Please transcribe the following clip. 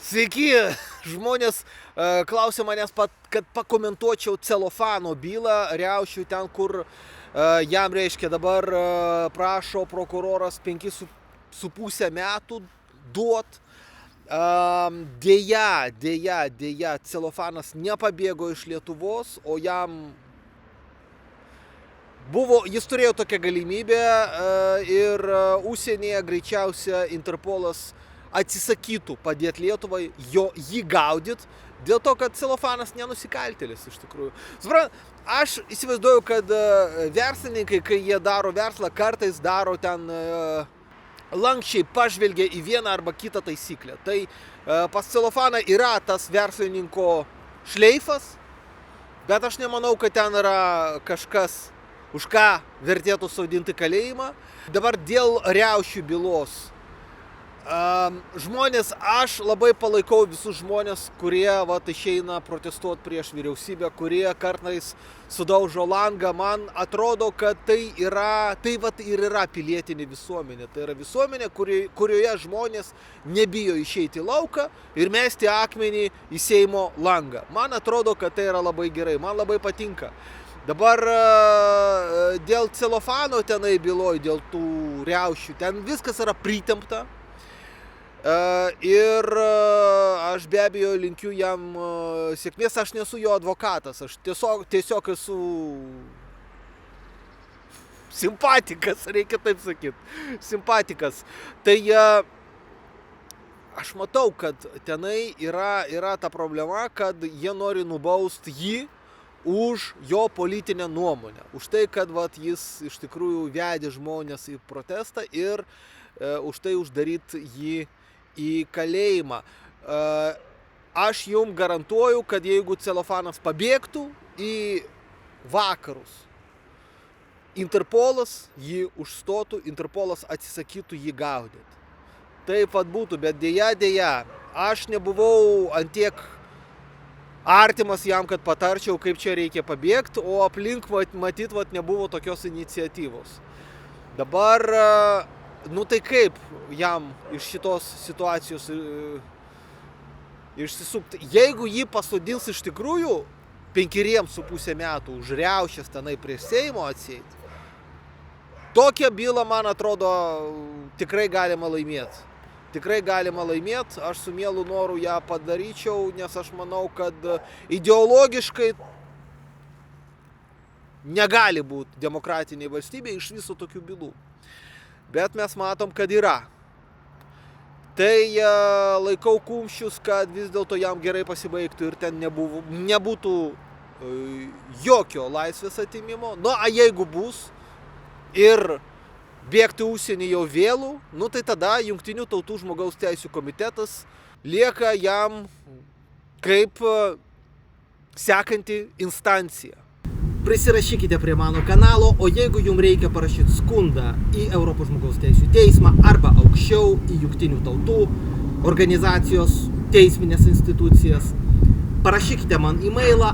Sveiki, žmonės klausė manęs, kad pakomentuočiau celofano bylą riaušių ten, kur jam reiškia dabar prašo prokuroras 5,5 metų duot. Deja, celofanas nepabėgo iš Lietuvos, o jam jis turėjo tokią galimybę ir užsienyje greičiausia Interpolas atsisakytų padėti Lietuvai jį gaudyti, dėl to, kad celofanas nenusikaltėlis iš tikrųjų. Aš įsivaizduoju, kad verslininkai, kai jie daro verslą, kartais daro ten lankščiai pažvelgia į vieną arba kitą taisyklę. Tai pas celofaną yra tas verslininko šleifas, bet aš nemanau, kad ten yra kažkas, už ką vertėtų sodinti kalėjimą. Dabar dėl riaušių bylos. Žmonės, aš labai palaikau visus žmonės, kurie išeina protestuoti prieš vyriausybę, kurie kartais sudaužo langą. Man atrodo, kad tai ir yra pilietinė visuomenė. Tai yra visuomenė, kurioje žmonės nebijo išeiti į lauką ir mesti akmenį į Seimo langą. Man atrodo, kad tai yra labai gerai, man labai patinka. Dabar dėl celofano tenai byloj, dėl tų riaušių, ten viskas yra pritempta. Ir aš be abejo linkiu jam sėkmės, aš nesu jo advokatas, aš tiesiog esu simpatikas, reikia taip sakyti, simpatikas. Tai aš matau, kad tenai yra ta problema, kad jie nori nubausti jį už jo politinę nuomonę, už tai, kad jis iš tikrųjų vedė žmonės į protestą ir už tai uždaryti jį į kalėjimą. Aš jums garantuoju, kad jeigu celofanas pabėgtų į vakarus, Interpolas jį užstotų, Interpolas atsisakytų jį gaudyti. Taip pat būtų, bet deja, aš nebuvau antiek artimas jam, kad patarčiau, kaip čia reikia pabėgti, o aplink matyt nebuvo tokios iniciatyvos. Dabar tai kaip jam iš šitos situacijos išsisukti? Jeigu jį pasodins iš tikrųjų 5,5 metų už riaušes tenai prie Seimo atseit, tokią bylą, man atrodo, tikrai galima laimėti. Tikrai galima laimėti, aš su mielu noru ją padaryčiau, nes aš manau, kad ideologiškai negali būti demokratinė valstybė iš viso tokių bylų. Bet mes matom, kad yra. Tai laikau kumščius, kad vis dėlto jam gerai pasibaigtų ir ten nebūtų jokio laisvės atimimo. A jeigu bus ir bėgti užsienį jau vėlų, tai tada Jungtinių tautų žmogaus teisių komitetas lieka jam kaip sekanti instancija. Prisirašykite prie mano kanalo, o jeigu jums reikia parašyti skundą į Europos žmogaus teisių teismą arba aukščiau į Jungtinių tautų organizacijos teisminės institucijas, parašykite man e-mailą